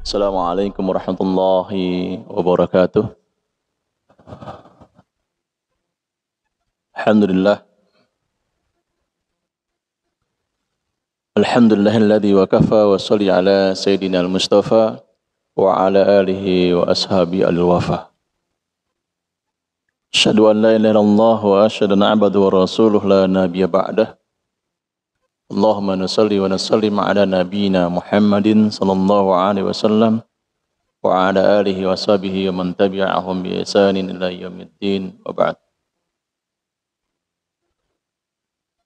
Assalamualaikum warahmatullahi wabarakatuh. Alhamdulillah. Alhamdulillahilladzi wa kafa wa sholli ala sayyidina al-Mustafa wa ala alihi wa ashabi al-wafa. Asyhadu an la ilaha illallah wa asyhadu anna abdahu wa rasuluhu la nabiyya ba'dah. Allahumma nusalli wa nusallim ala nabiyyina Muhammadin sallallahu alaihi wasallam wa ala alihi wa sahbihi wa man tabi'ahum bi ihsanin ila yaumiddin wa ba'd.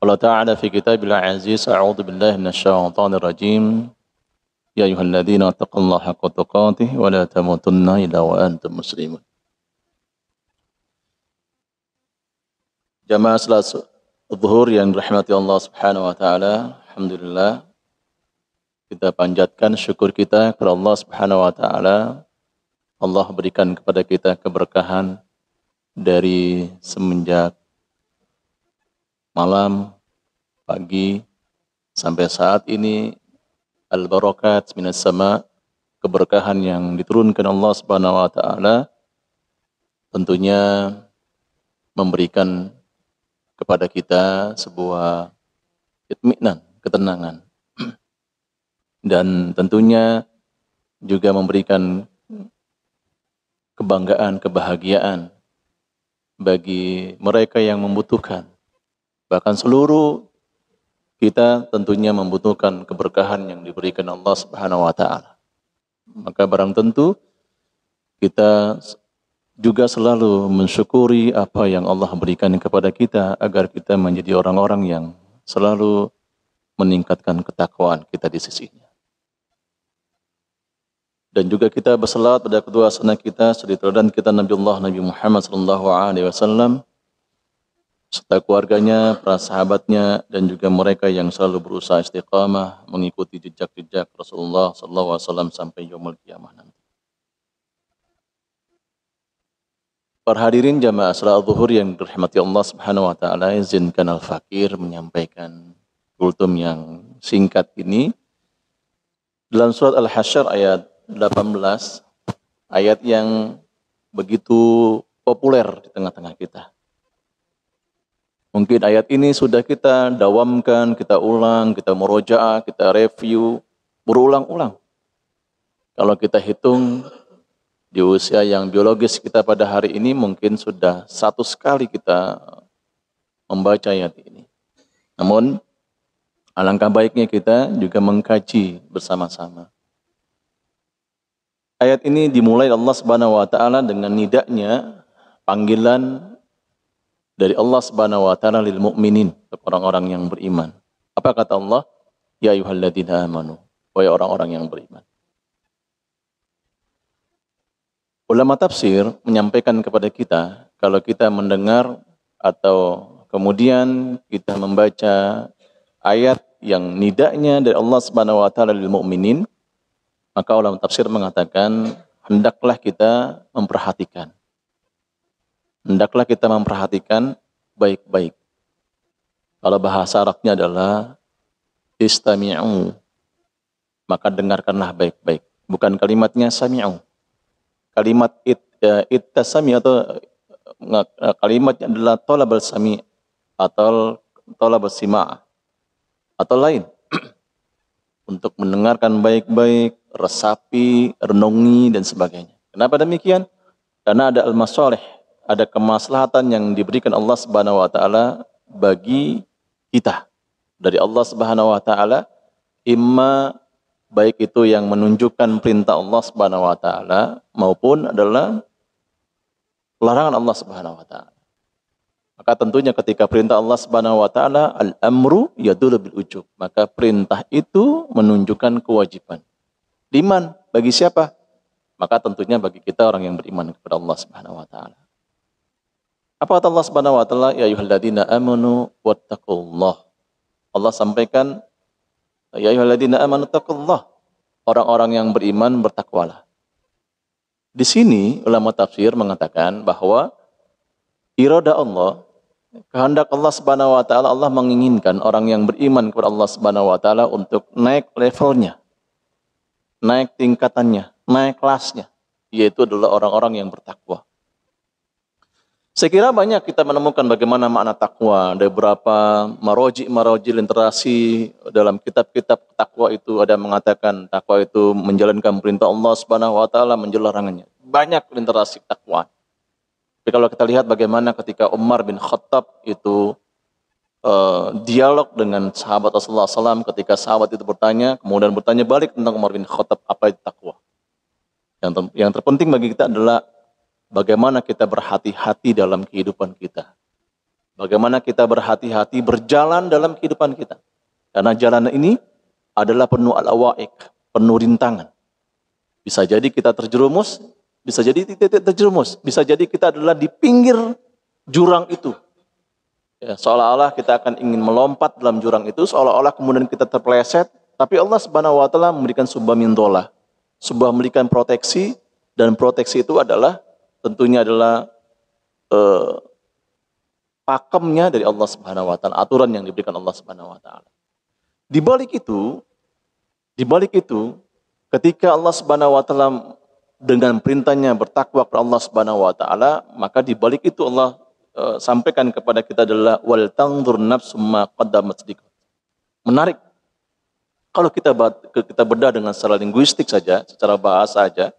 Allah Ta'ala fi kitabil aziz a'udzu billahi minasyaitonir rajim. Ya ayyuhalladzina taqullaha haqqa tuqatih wa la tamutunna illa wa antum muslimun. Jamaah salat zuhur yang dirahmati Allah Subhanahu wa taala, alhamdulillah kita panjatkan syukur kita kepada Allah Subhanahu wa taala. Allah berikan kepada kita keberkahan dari semenjak malam, pagi sampai saat ini. Al-barakat minas sama, keberkahan yang diturunkan Allah Subhanahu wa taala tentunya memberikan kepada kita sebuah itminan, ketenangan. Dan tentunya juga memberikan kebanggaan, kebahagiaan bagi mereka yang membutuhkan. Bahkan seluruh kita tentunya membutuhkan keberkahan yang diberikan Allah Subhanahu wa taala. Maka barang tentu kita juga selalu mensyukuri apa yang Allah berikan kepada kita agar kita menjadi orang-orang yang selalu meningkatkan ketakwaan kita di sisinya. Dan juga kita berselawat pada kedua sanak kita, suri teladan kita Nabi Muhammad sallallahu alaihi wasallam serta keluarganya, para sahabatnya dan juga mereka yang selalu berusaha istiqamah mengikuti jejak-jejak Rasulullah sallallahu alaihi wasallam sampai yaumul qiyamah nanti. Para hadirin jamaah salat zuhur yang dirahmati Allah Subhanahu wa taala, izinkan Al-Fakir menyampaikan kultum yang singkat ini dalam surat Al-Hasyr ayat 18, ayat yang begitu populer di tengah-tengah kita. Mungkin ayat ini sudah kita dawamkan, kita ulang, kita murojaah, kita review berulang-ulang. Kalau kita hitung di usia yang biologis kita pada hari ini mungkin sudah 100 kali kita membaca ayat ini. Namun alangkah baiknya kita juga mengkaji bersama-sama. Ayat ini dimulai Allah Subhanahu wa taala dengan nidanya, panggilan dari Allah Subhanahu wa taala lil mu'minin, untuk orang-orang yang beriman. Apa kata Allah? Ya ayyuhalladzina amanu, wahai orang-orang yang beriman. Ulama tafsir menyampaikan kepada kita, kalau kita mendengar atau kemudian kita membaca ayat yang nidanya dari Allah Subhanahu wa taala lil mu'minin, maka ulama tafsir mengatakan hendaklah kita memperhatikan. Hendaklah kita memperhatikan baik-baik. Kalau bahasa Arabnya adalah istami'u, maka dengarkanlah baik-baik. Bukan kalimatnya sami'u. Kalimat ittasami atau kalimatnya adalah talabal sami atau talabal sima' atau lain. Untuk mendengarkan baik-baik, resapi, renungi dan sebagainya. Kenapa demikian? Karena ada al-masalih, ada kemaslahatan yang diberikan Allah Subhanahu wa taala bagi kita dari Allah Subhanahu wa taala, imma baik itu yang menunjukkan perintah Allah Subhanahu wa taala maupun adalah larangan Allah Subhanahu wa taala. Maka tentunya ketika perintah Allah Subhanahu wa taala al-amru yadullu bil ujub, maka perintah itu menunjukkan kewajiban. Liman? Bagi siapa? Maka tentunya bagi kita orang yang beriman kepada Allah Subhanahu wa taala. Apa kata Allah Subhanahu wa taala? Ya ayyuhalladzina amanu wattaqullah. Allah sampaikan, ya ayyuhalladzina amanu taqullah. Orang-orang yang beriman bertakwalah. Di sini ulama tafsir mengatakan bahwa iradah Allah kehendak Allah Subhanahu wa taala, Allah menginginkan orang yang beriman kepada Allah Subhanahu wa taala untuk naik levelnya, naik tingkatannya, naik kelasnya, yaitu adalah orang-orang yang bertakwa. Saya kira banyak kita menemukan bagaimana makna takwa. Ada beberapa maroji literasi dalam kitab-kitab takwa itu ada mengatakan takwa itu menjalankan perintah Allah Subhanahu wa taala, menjauhi larangannya. Banyak literasi takwa. Tapi kalau kita lihat bagaimana ketika Umar bin Khattab itu dialog dengan sahabat Rasulullah SAW, ketika sahabat itu bertanya, kemudian bertanya balik tentang Umar bin Khattab, apa itu takwa? Yang terpenting bagi kita adalah bagaimana kita berhati-hati dalam kehidupan kita. Bagaimana kita berhati-hati berjalan dalam kehidupan kita. Karena jalan ini adalah penuh al-awaik, penuh rintangan. Bisa jadi kita terjerumus, bisa jadi tidak terjerumus. Bisa jadi kita adalah di pinggir jurang itu. Ya, seolah-olah kita akan ingin melompat dalam jurang itu, seolah-olah kemudian kita terpeleset. Tapi Allah Subhanahu wa taala memberikan sebuah mindolah, sebuah memberikan proteksi, dan proteksi itu adalah tentunya adalah pakemnya dari Allah Subhanahu wa taala, aturan yang diberikan Allah Subhanahu wa taala. Di balik itu, ketika Allah Subhanahu wa taala dengan perintahnya bertakwa kepada Allah Subhanahu wa taala, maka di balik itu Allah sampaikan kepada kita adalah wal tanzur nafsum ma qaddamat liqad. Menarik. Kalau kita bedah dengan secara linguistik saja, secara bahasa saja,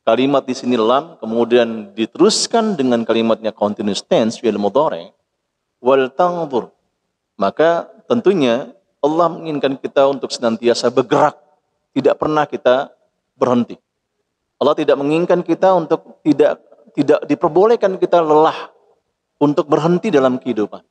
kalimat di sini lam, kemudian diteruskan dengan kalimatnya continuous tense, fi'il mudhari', wal tanzur. Maka tentunya Allah menginginkan kita untuk senantiasa bergerak, tidak pernah kita berhenti. Allah tidak menginginkan kita untuk tidak diperbolehkan kita lelah untuk berhenti dalam kehidupan.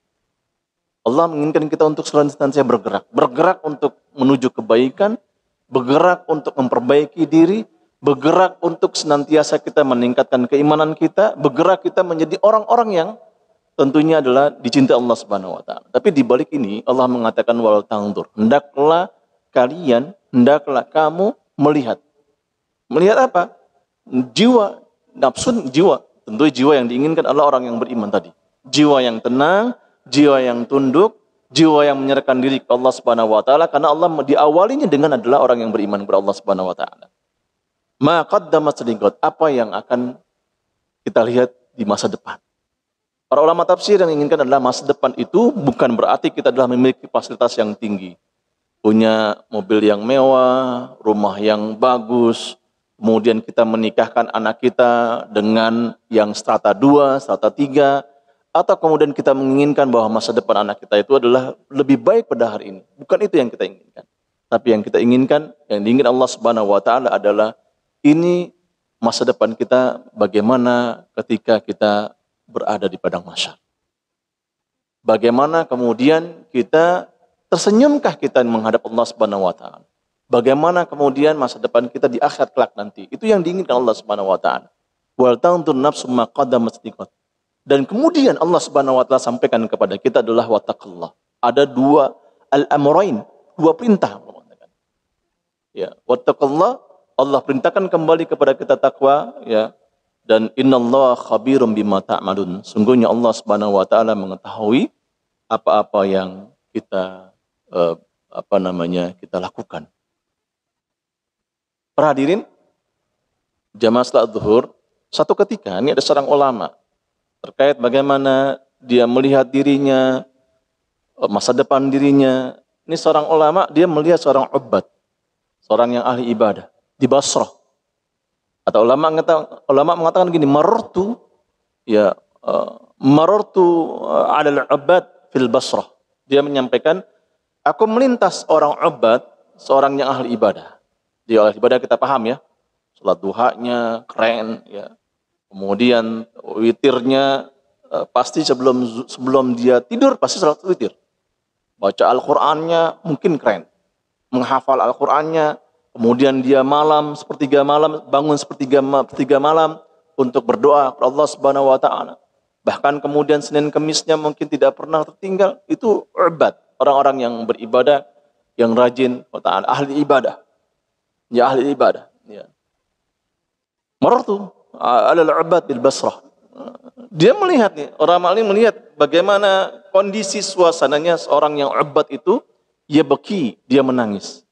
Allah menginginkan kita untuk senantiasa bergerak untuk menuju kebaikan, bergerak untuk memperbaiki diri, bergerak untuk senantiasa kita meningkatkan keimanan kita, bergerak kita menjadi orang-orang yang tentunya adalah dicintai Allah Subhanahu wa taala. Tapi di balik ini Allah mengatakan wal tanzur. Hendaklah kamu melihat. Melihat apa? Jiwa, nafsu jiwa. Tentu jiwa yang diinginkan adalah orang yang beriman tadi. Jiwa yang tenang, jiwa yang tunduk, jiwa yang menyerahkan diri ke Allah Subhanahu wa taala, karena Allah diawalinya dengan adalah orang yang beriman kepada Allah Subhanahu wa taala. Ma qaddamat liqad, apa yang akan kita lihat di masa depan. Para ulama tafsir yang inginkan adalah masa depan itu bukan berarti kita adalah memiliki fasilitas yang tinggi. Punya mobil yang mewah, rumah yang bagus, kemudian kita menikahkan anak kita dengan yang strata 2, strata 3, atau kemudian kita menginginkan bahwa masa depan anak kita itu adalah lebih baik pada hari ini. Bukan itu yang kita inginkan. Tapi yang kita inginkan, yang diinginkan Allah Subhanahu wa taala adalah ini masa depan kita bagaimana ketika kita berada di padang mahsyar. Bagaimana kemudian kita tersenyumkah kita menghadap Allah Subhanahu wa taala. Bagaimana kemudian masa depan kita di akhirat kelak nanti. Itu yang diinginkan Allah Subhanahu wa taala. Wal tanzur nafsum ma qaddamat liqad. Dan kemudian Allah Subhanahu wa taala sampaikan kepada kita adalah wattaqullah. Ada dua al-amrain, dua perintah. Ya, wattaqullah, Allah perintahkan kembali kepada kita takwa, ya. Dan innallaha khabirum bima ta'malun. Sungguhnya Allah Subhanahu wa taala mengetahui apa-apa yang kita kita lakukan. Para hadirin jamaah salat zuhur, satu ketika ini ada seorang ulama terkait bagaimana dia melihat dirinya, masa depan dirinya. Ini seorang ulama, dia melihat seorang ubbad, seorang yang ahli ibadah di Basrah. Atau ulama mengatakan gini, marartu ala al-ubbad fil Basrah. Dia menyampaikan, aku melintas orang ubbad, seorang yang ahli ibadah. Dia ahli ibadah kita paham ya. Salat duhanya keren ya. Kemudian witirnya pasti sebelum dia tidur pasti salat witir. Baca Al-Qur'annya mungkin keren. Menghafal Al-Qur'annya, kemudian dia sepertiga malam bangun sepertiga malam untuk berdoa kepada Allah Subhanahu wa taala. Bahkan kemudian Senin Kemisnya mungkin tidak pernah tertinggal. Itu ubad, orang-orang yang beribadah, yang rajin, ahli ibadah. Ya ahli ibadah, ya. Marartu ala al-ubad bil Basrah. dia melihat nih, orang alim melihat bagaimana kondisi suasananya seorang yang ubad itu, dia beki, dia menangis.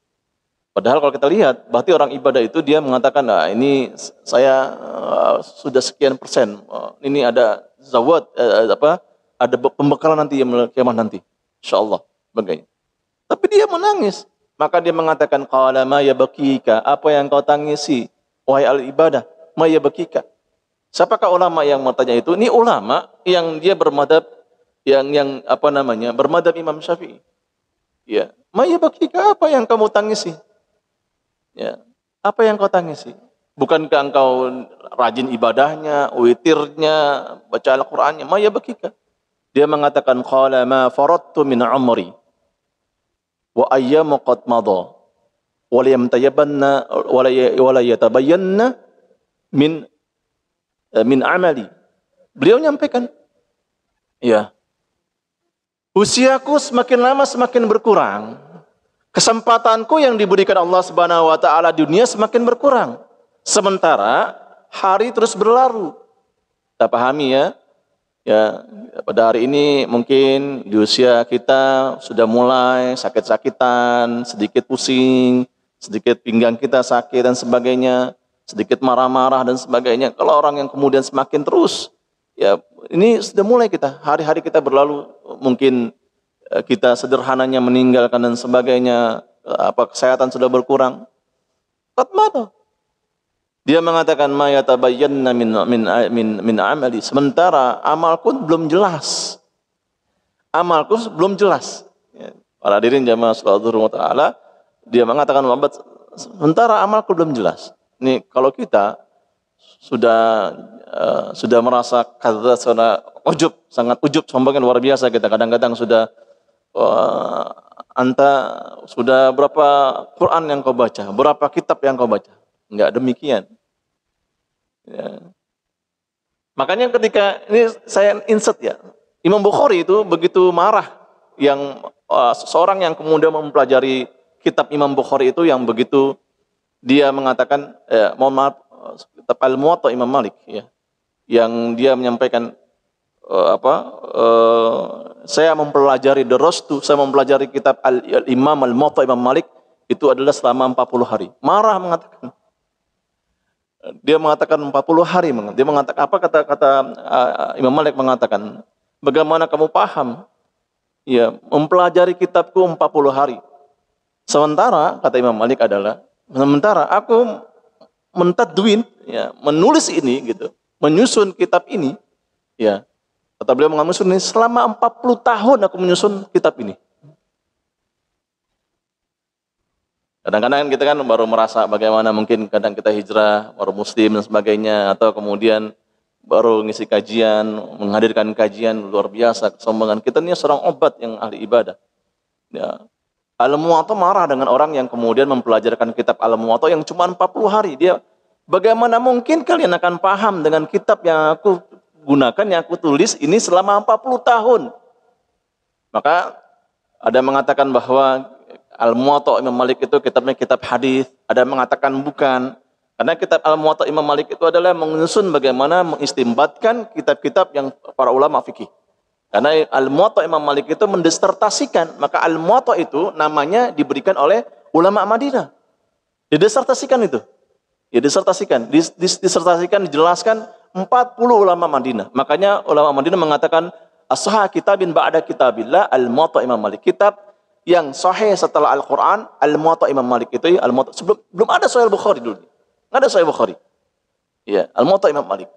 Padahal kalau kita lihat, berarti orang ibadah itu dia mengatakan, nah ini saya sudah sekian persen, ini ada zawad, ada pembekalan nanti yang kiamat nanti, insyaallah, bagaimana. Tapi dia menangis, maka dia mengatakan, qala ma yabkika, apa yang kau tangisi, wahai al ibadah, ma yabkika. Siapakah ulama yang bertanya itu? Ini ulama yang dia bermadhab, bermadhab Imam Syafi'i. Ya, ma yabkika, apa yang kamu tangisi? Ya, apa yang kau tangisi? Bukankah engkau rajin ibadahnya, witirnya, baca Al-Qur'annya? Ma yabkika. Dia mengatakan qala ma faradtu min umri wa ayyamu qad madha wa la yamtayabanna wa la yatabayyanna min amali. Beliau menyampaikan, ya, usiaku semakin lama semakin berkurang. Kesempatanku yang diberikan Allah Subhanahu wa taala di dunia semakin berkurang. Sementara hari terus berlalu. Kita pahami ya. Ya, pada hari ini mungkin di usia kita sudah mulai sakit-sakitan, sedikit pusing, sedikit pinggang kita sakit dan sebagainya, sedikit marah-marah dan sebagainya. Kalau orang yang kemudian semakin terus, ya ini sudah mulai kita, hari-hari kita berlalu, mungkin kita sederhananya meninggalkan dan sebagainya, kesehatan sudah berkurang. Qatmata. Dia mengatakan ma yatabayyana min amali, sementara amalku belum jelas. Amalku belum jelas. Ya. Para hadirin jamaah salat zuhur taala, dia mengatakan sementara amalku belum jelas. Ini kalau kita sudah merasa ujub, sangat ujub, sombong luar biasa kita. Kadang-kadang sudah sudah berapa Quran yang kau baca, berapa kitab yang kau baca. Enggak demikian. Ya. Makanya ketika ini saya insert ya, Imam Bukhari itu begitu marah yang seorang yang kemudian mempelajari kitab Imam Bukhari itu yang begitu dia mengatakan, mohon maaf, kitab Al-Muwatta Imam Malik ya, yang dia menyampaikan saya mempelajari saya mempelajari kitab Al-Imam Al-Muwatta Imam Malik itu adalah selama 40 hari. Marah mengatakan. Dia mengatakan 40 hari. Dia mengatakan apa kata Imam Malik mengatakan, bagaimana kamu paham? Ya, mempelajari kitabku 40 hari. Sementara kata Imam Malik adalah, sementara aku mentadwin, ya, menulis ini gitu, menyusun kitab ini, ya. Kata beliau mengamusun ini selama 40 tahun aku menyusun kitab ini. Kadang-kadang kita kan baru merasa bagaimana mungkin kadang kita hijrah, baru muslim dan sebagainya, atau kemudian baru ngisi kajian, menghadirkan kajian luar biasa, kesombongan. Kita ini seorang obat yang ahli ibadah. Ya. Al-Muwatta marah dengan orang yang kemudian mempelajarkan kitab Al-Muwatta yang cuma 40 hari. Dia, bagaimana mungkin kalian akan paham dengan kitab yang aku gunakan, yang aku tulis ini selama 40 tahun. Maka ada yang mengatakan bahwa Al-Muwatta Imam Malik itu kitabnya kitab hadis, ada yang mengatakan bukan. Karena kitab Al-Muwatta Imam Malik itu adalah menyusun bagaimana mengistimbatkan kitab-kitab yang para ulama fikih. Karena Al-Muwatta Imam Malik itu mendisertasikan, maka Al-Muwatta itu namanya diberikan oleh ulama Madinah. Didisertasikan itu. Ya disertasikan, disertasikan, dijelaskan 40 ulama Madinah. Makanya ulama Madinah mengatakan as-sahih kitabin ba'da kitabillah Al-Muwatta Imam Malik. Kitab yang sahih setelah Al-Quran, Al-Muwatta Imam Malik itu, Al-Muwatta, belum ada Sahih Bukhari dulu. Nggak ada Sahih Bukhari. Ya, Al-Muwatta Imam Malik.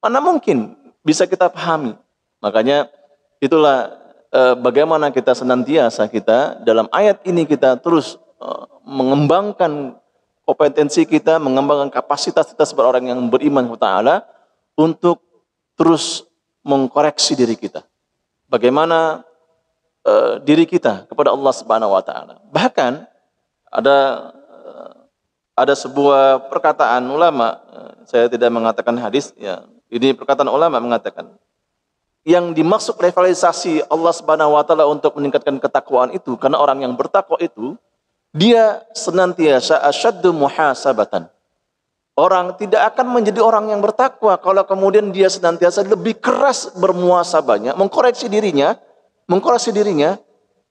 Mana mungkin bisa kita pahami. Makanya itulah bagaimana kita senantiasa kita dalam ayat ini kita terus mengembangkan kompetensi kita, mengembangkan kapasitas kita sebagai orang yang beriman kepada Allah untuk terus mengkoreksi diri kita. Bagaimana diri kita kepada Allah Subhanahu wa taala. Bahkan ada sebuah perkataan ulama, saya tidak mengatakan hadis ya. Ini perkataan ulama mengatakan yang dimaksud revitalisasi Allah Subhanahu wa taala untuk meningkatkan ketakwaan itu karena orang yang bertakwa itu dia senantiasa asyaddu muhasabatan. Orang tidak akan menjadi orang yang bertakwa kalau kemudian dia senantiasa lebih keras bermuhasabahnya, mengkoreksi dirinya,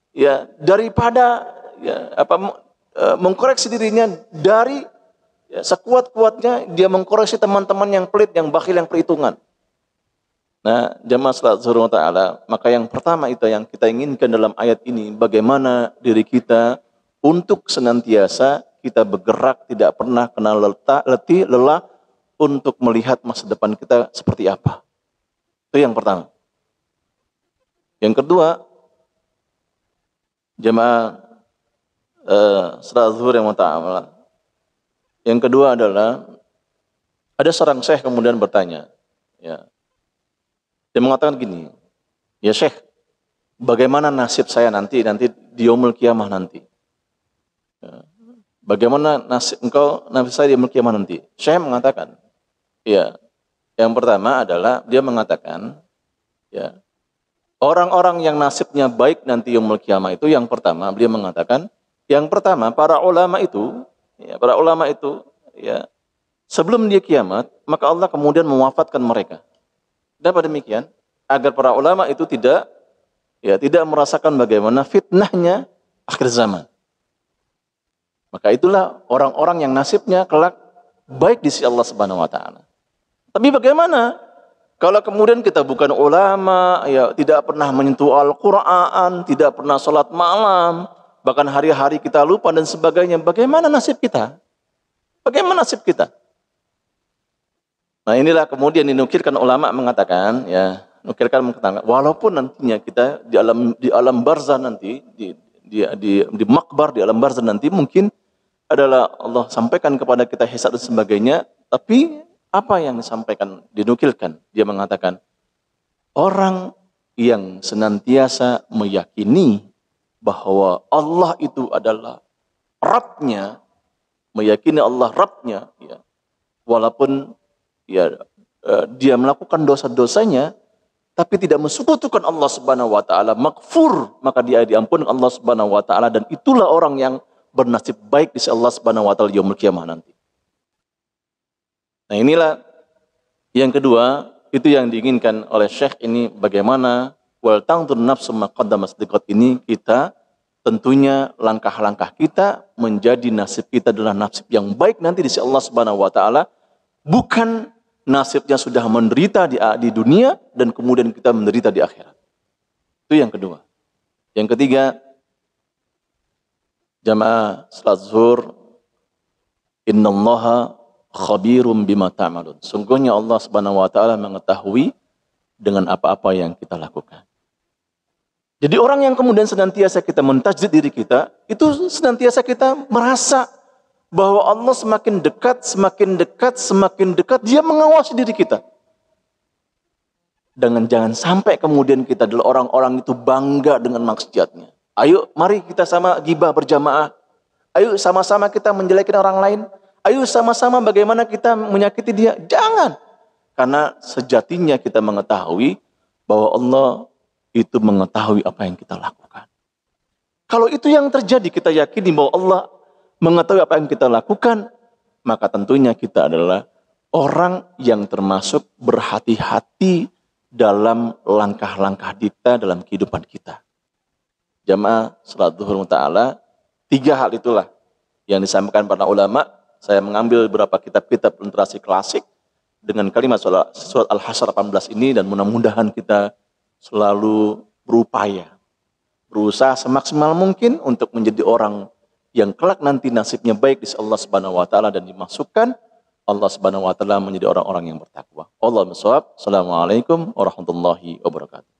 ya daripada mengkoreksi dirinya dari sekuat-kuatnya dia mengkoreksi teman-teman yang pelit, yang bakhil, yang perhitungan. Nah, jamaah salat zuhur ta'ala, maka yang pertama itu yang kita inginkan dalam ayat ini, bagaimana diri kita untuk senantiasa kita bergerak, tidak pernah kena letih, lelah untuk melihat masa depan kita seperti apa. Itu yang pertama. Yang kedua, jamaah salat zuhur yang ta'ala, yang kedua adalah ada seorang syekh kemudian bertanya, ya, dia mengatakan gini, ya Syekh, bagaimana nasib saya nanti di yaumul qiyamah nanti? Ya, bagaimana nasib saya di yaumul qiyamah nanti? Syekh mengatakan, ya, yang pertama adalah dia mengatakan, ya, orang-orang yang nasibnya baik nanti yaumul qiyamah itu, yang pertama beliau mengatakan, yang pertama para ulama itu, ya, sebelum dia kiamat, maka Allah kemudian mewafatkan mereka. Kenapa demikian? Agar para ulama itu tidak merasakan bagaimana fitnahnya akhir zaman. Maka itulah orang-orang yang nasibnya kelak baik di sisi Allah Subhanahu wa taala. Tapi bagaimana kalau kemudian kita bukan ulama, ya tidak pernah menyentuh Al-Qur'an, tidak pernah salat malam, bahkan hari-hari kita lupa dan sebagainya. Bagaimana nasib kita? Bagaimana nasib kita? Nah, inilah kemudian dinukilkan ulama mengatakan, ya, walaupun nantinya kita di alam barzah nanti, di makbar, di alam barzah nanti mungkin adalah Allah sampaikan kepada kita hisab dan sebagainya, tapi apa yang disampaikan, dinukilkan, dia mengatakan orang yang senantiasa meyakini bahwa Allah itu adalah Rabbnya, meyakini Allah Rabbnya, ya, walaupun ya dia melakukan dosa-dosanya tapi tidak mensekutukan Allah Subhanahu wa taala, maghfur, maka dia diampuni Allah Subhanahu wa taala, dan itulah orang yang bernasib baik di sisi Allah Subhanahu wa taala yaumul qiyamah nanti. Nah, inilah yang kedua, itu yang diinginkan oleh Syekh ini, bagaimana wal tangdur nafsu ma qaddamat liqad ini, kita tentunya langkah-langkah kita menjadi nasib kita adalah nasib yang baik nanti di sisi Allah Subhanahu wa taala, bukan nasibnya sudah menderita di dunia dan kemudian kita menderita di akhirat. Itu yang kedua. Yang ketiga, jamaah salat zuhur, innallaha khabirum bima ta'malun. Sungguhnya Allah Subhanahu wa taala mengetahui dengan apa-apa yang kita lakukan. Jadi orang yang kemudian senantiasa kita mentajdid diri kita, itu senantiasa kita merasa bahwa Allah semakin dekat, dia mengawasi diri kita. Jangan sampai kemudian kita adalah orang-orang itu bangga dengan maksiatnya. Ayo, mari kita sama gibah berjamaah. Ayo sama-sama kita menjelekan orang lain. Ayo sama-sama bagaimana kita menyakiti dia. Jangan. Karena sejatinya kita mengetahui bahwa Allah itu mengetahui apa yang kita lakukan. Kalau itu yang terjadi, kita yakini bahwa Allah mengetahui apa yang kita lakukan, maka tentunya kita adalah orang yang termasuk berhati-hati dalam langkah-langkah kita dalam kehidupan kita. Jamaah salat zuhur ta'ala, 3 hal itulah yang disampaikan para ulama. Saya mengambil beberapa kitab-kitab literasi klasik dengan kalimat surat Al-Hasyr 18 ini, dan mudah-mudahan kita selalu berusaha semaksimal mungkin untuk menjadi orang yang kelak nanti nasibnya baik di Allah Subhanahu wa taala dan dimasukkan Allah Subhanahu wa taala menjadi orang-orang yang bertakwa. Allahu a'lam. Assalamualaikum warahmatullahi wabarakatuh.